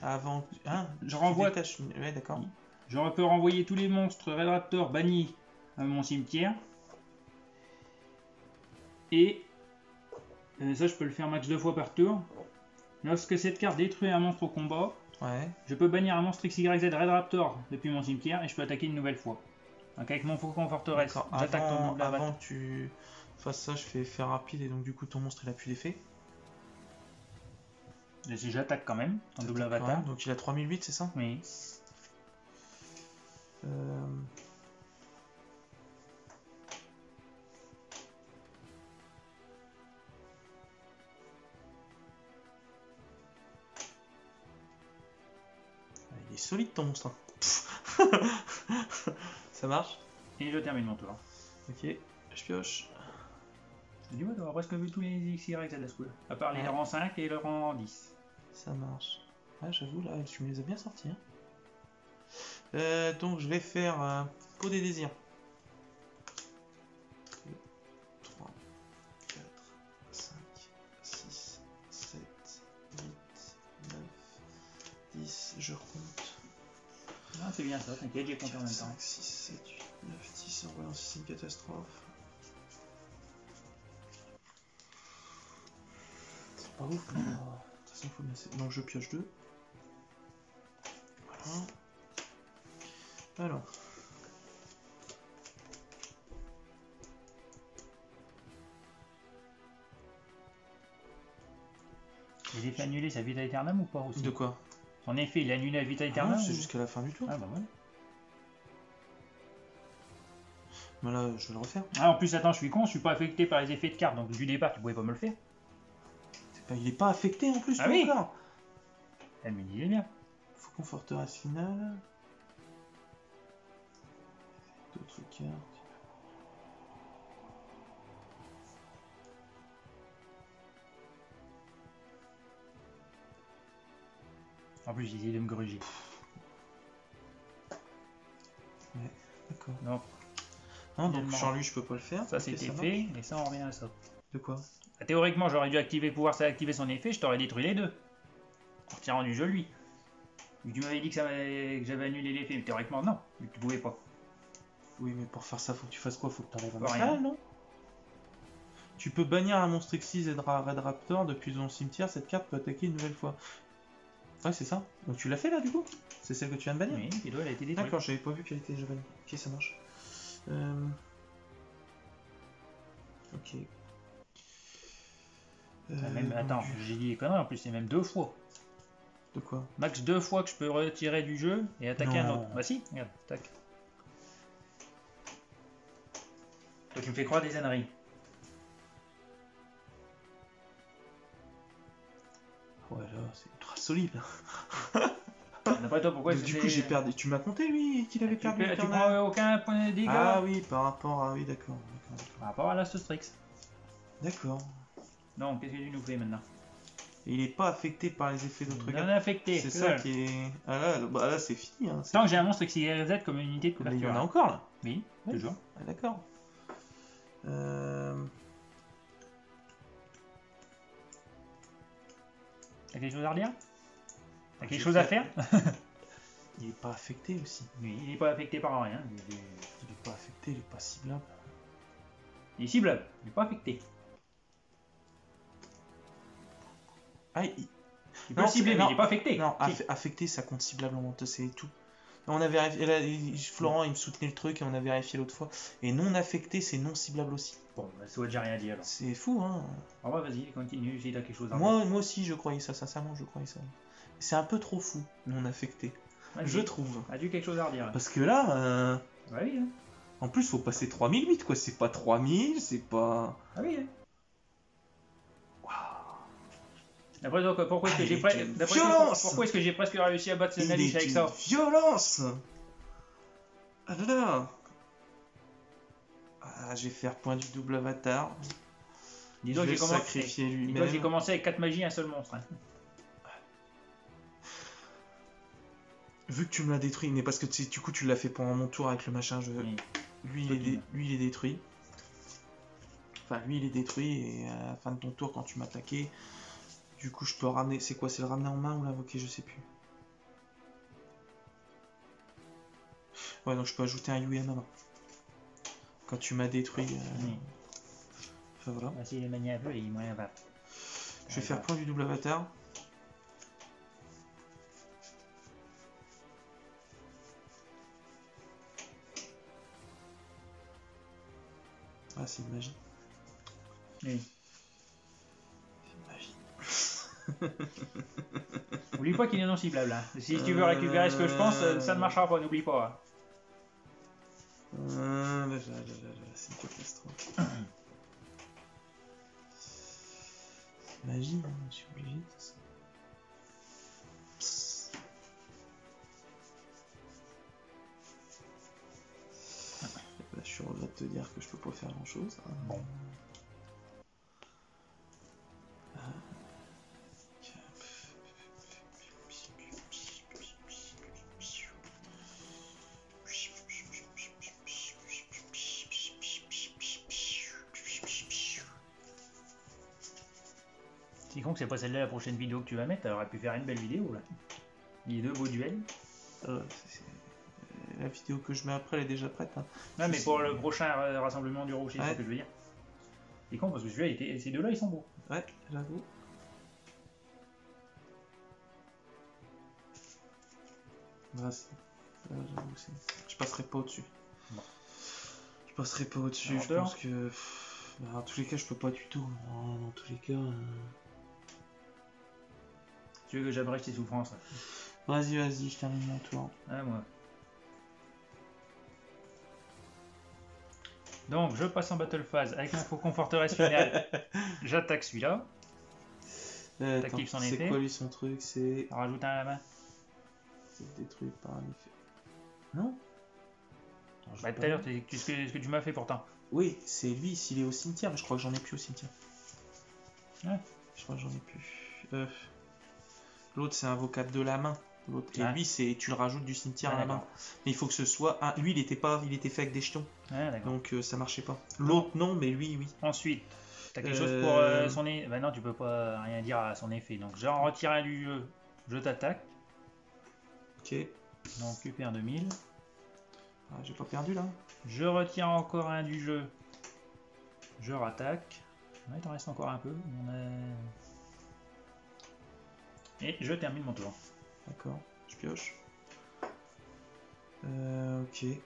avant, hein, je renvoie. Ouais, d'accord. Je peux renvoyer tous les monstres Red Raptor bannis à mon cimetière. Et ça, je peux le faire max 2 fois par tour. Lorsque cette carte détruit un monstre au combat, ouais. Je peux bannir un monstre XYZ Red Raptor depuis mon cimetière et je peux attaquer une nouvelle fois. Donc avec mon faucon forteresse, j'attaque ton double avatar. Avant que tu fasses ça, je fais faire rapide et donc du coup ton monstre il a plus d'effet. J'attaque quand même, ton double avatar. Même, donc il a 3008, c'est ça? Oui. Il est solide ton monstre. Ça marche? Et je termine mon tour. Ok, je pioche. Du coup, tu as presque vu tous les XYZ de la school. À part les rangs 5 et le rang 10. Ça marche. Ouais, j'avoue, là, tu me les as bien sortis. Hein. Donc, je vais faire Peau des désirs. 2, 3, 4, 5, 6, 7, 8, 9, 10. Je recompte. Ah, c'est bien ça, t'inquiète, j'ai compté en même temps. 5, 6, 7, 8, 9, 10. En voyant si c'est une catastrophe. C'est pas ouf, mais de toute façon, il faut bien. Donc, je pioche 2. Voilà. Alors. Les effets annulés, ça Vita Aeternam ou pas aussi? De quoi? En effet, il annule à Vita Aeternam? C'est jusqu'à la fin du tour. Ah bah voilà. Mais là, je vais le refaire. Ah, en plus, attends, je suis con, je suis pas affecté par les effets de carte, donc du départ, tu pouvais pas me le faire. Il est pas affecté en plus, ah oui encore. Elle me disait bien. Faucon forteresse finale. D'autres cartes. En plus, j'essayais de me gruger. Ouais, d'accord. Donc, non, donc Jean-Luc, je peux pas le faire. Ça, c'était fait, et ça, on revient à ça. De quoi? Théoriquement, j'aurais dû pouvoir activer son effet, je t'aurais détruit les deux. En retirant du jeu, lui. Tu m'avais dit que j'avais annulé l'effet, mais théoriquement, non. Tu pouvais pas. Oui, mais pour faire ça, faut que tu fasses quoi? Faut que tu enlèves un mental, non? Tu peux bannir un monstre X6 et Red Raptor depuis ton cimetière, cette carte peut attaquer une nouvelle fois. Ouais, c'est ça. Donc tu l'as fait là, du coup? C'est celle que tu viens de bannir? Oui, et elle a été détruite. D'accord, j'avais pas vu qu'elle était déjà bannie. Ok, ça marche. Ok. Même, attends, j'ai dit des conneries, en plus c'est même 2 fois. De quoi? Max 2 fois que je peux retirer du jeu et attaquer un autre. Bah si, regarde, tac. Toi tu me fais croire des âneries. Ouais là, c'est ultra solide. D'après toi, pourquoi Du coup, j'ai perdu. Tu m'as compté, lui, qu'il avait perdu le Tu carnet. prends aucun point de dégâts Ah oui, par rapport à... Oui, d'accord. par rapport à l'Astostrix. D'accord. Donc, qu'est-ce que tu nous fais maintenant? Et il est pas affecté par les effets d'autres Non cartes. affecté. C'est ça qui est... Ah là, bah là c'est fini. Hein. Tant que j'ai un monstre XYZ comme unité de Mais il y couverture. en a encore là. Oui, Oui. toujours. Ah, d'accord. T'as quelque chose à redire? T'as quelque J'ai chose à fait- faire? Il est pas affecté aussi. Oui, il n'est pas affecté par rien. Il est pas affecté, il est pas ciblable. Il est ciblable, il n'est pas affecté. Ah, Il peut le cibler, mais il n'est pas affecté. Non, Si. affecté ça compte ciblable en monte, c'est tout. On a vérifié, là, Florent il me soutenait le truc et on a vérifié l'autre fois. Et non affecté c'est non ciblable aussi. Bon, bah, ça va déjà rien dire alors. C'est fou hein. Ah ouais, vas-y, continue si t'as quelque chose à dire. Moi aussi je croyais ça, sincèrement je croyais ça. C'est un peu trop fou, non affecté. Je trouve. As-tu quelque chose à redire? Parce que là, Ah oui, hein. en plus faut passer 3008 quoi, c'est pas 3000, c'est pas... Ah oui, hein. D'après toi, pourquoi est-ce que j'ai pourquoi est-ce que j'ai presque réussi à battre ce Nalish avec ça? Violence. Ah là là. Ah, je vais faire point du double avatar. Dis-donc je vais j'ai commencé... sacrifier Dis-donc, lui-même. j'ai commencé avec 4 magies et un seul monstre. Hein. Vu que tu me l'as détruit, mais parce que du coup tu l'as fait pendant mon tour avec le machin, Oui. lui, il est détruit. Enfin lui il est détruit et à la fin de ton tour quand tu m'attaquais, du coup je peux ramener, c'est quoi, c'est le ramener en main ou l'invoquer, je sais plus. Ouais donc je peux ajouter un Yui à ma main. Quand tu m'as détruit. Oui. Enfin voilà. Bah, s'il est manié un peu, il moyen va. Je vais faire point du double avatar. Ah c'est une magie. Oui. C'est une magie. N'oublie pas qu'il est non ciblable. Hein. Si tu veux récupérer ce que je pense, ça ne marchera pas, n'oublie pas. C'est une catastrophe. Magie, hein, je suis obligé de ça. Là, je suis heureux de te dire que je peux pas faire grand chose. Bon. C'est con que c'est pas celle-là la prochaine vidéo que tu vas mettre, t'aurais pu faire une belle vidéo là. Les deux beaux duels. La vidéo que je mets après elle est déjà prête. Hein. Ouais, mais pour le prochain rassemblement du rocher, Ouais. c'est ce que je veux dire. C'est con parce que celui-là, ces deux-là ils sont beaux. Ouais, j'avoue. Je passerai pas au-dessus. Bon. Je passerai pas au-dessus, je pense que... dans tous les cas, je peux pas du tout. Dans tous les cas... Tu veux que j'abrège tes souffrances? Vas-y, je termine mon tour. Ah, moi. Donc, je passe en battle phase avec mon faucon forteresse finale. J'attaque celui-là. T'actives son effet. C'est quoi lui son truc? C'est... Rajoute un à la main. C'est détruit par un effet. Non? Bah, tout à l'heure, ce que tu m'as fait pourtant. Oui, c'est lui s'il est au cimetière, mais je crois que j'en ai plus au cimetière. Ouais. Je crois que j'en ai plus. L'autre c'est un vocable de la main. Et Ah. lui c'est tu le rajoutes du cimetière Ah, à la main. d'accord. Mais il faut que ce soit un... Lui il était fait avec des jetons. Ouais, d'accord. Donc ça marchait pas. L'autre non, mais lui oui. Ensuite, t'as quelque chose pour son effet. Bah non, tu peux pas rien dire à son effet. Donc, j'en retire un du jeu. Je t'attaque. Ok. Donc, tu perds 2000. Ah, j'ai pas perdu là. Je retire encore un du jeu. Je rattaque. Ouais, il t'en reste encore un peu. Et je termine mon tour. D'accord, je pioche. Ok. Il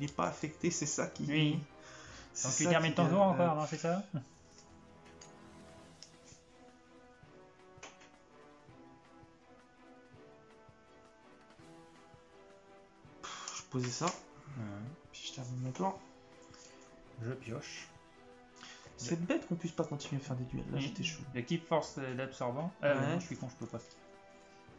n'est pas affecté, c'est ça qui... Oui. Donc tu termines ton tour encore, non, c'est ça? Je posais ça, puis je termine mon tour. Je pioche. C'est bête qu'on puisse pas continuer à faire des duels, là Oui. j'étais chaud. J'active force d'absorbant. Ouais. Non, je suis con, je peux pas.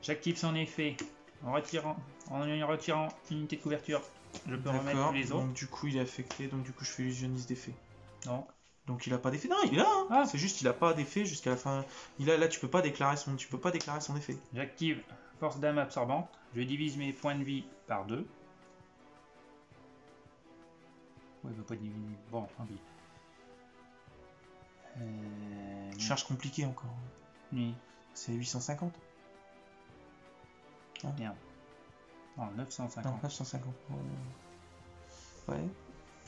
J'active son effet en retirant une unité de couverture. Je peux remettre D'accord, tous les autres. donc du coup il est affecté, donc du coup je fais illusionniste d'effet. Non. Donc il a pas d'effet. Non, il est là, hein. Ah. C'est juste il a pas d'effet jusqu'à la fin. Là tu peux pas déclarer son effet. J'active force d'âme absorbante. Je divise mes points de vie par 2. Ouais, il veut pas diviser. Bon, tant pis. Charge compliquée encore. Oui. C'est 850. Merde. Non, 950. Non, 950. Ouais.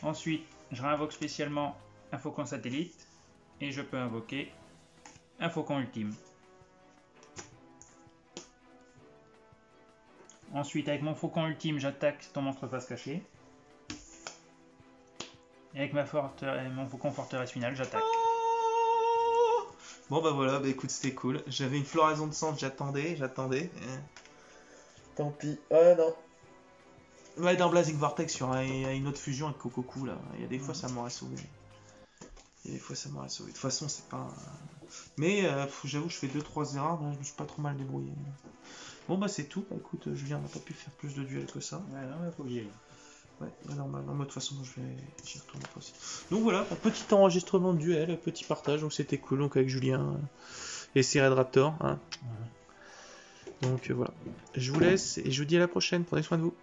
Ensuite, je réinvoque spécialement un faucon satellite. Et je peux invoquer un faucon ultime. Ensuite, avec mon faucon ultime, j'attaque ton monstre face cachée. Et avec mon faucon forteresse finale, j'attaque. Bon bah voilà, bah écoute, c'était cool. J'avais une floraison de centre, j'attendais. Tant pis. Ouais, non. Ouais, dans Blazing Vortex, il y aura une autre fusion avec Kokoku là. Il y a des fois, ça m'aurait sauvé. De toute façon, c'est pas. Mais j'avoue, je fais 2-3 erreurs, mais je me suis pas trop mal débrouillé. Bon bah c'est tout. Bah écoute, Julien, on n'a pas pu faire plus de duels que ça. Ouais, non, mais faut que j'y aille. Ouais, bah normal. Non, mais de toute façon, j'y retourne pas aussi. Donc voilà, un petit enregistrement de duel, petit partage, donc c'était cool, donc avec Julien et Sired Raptor. Hein. Ouais. Donc voilà. Je vous laisse et je vous dis à la prochaine. Prenez soin de vous.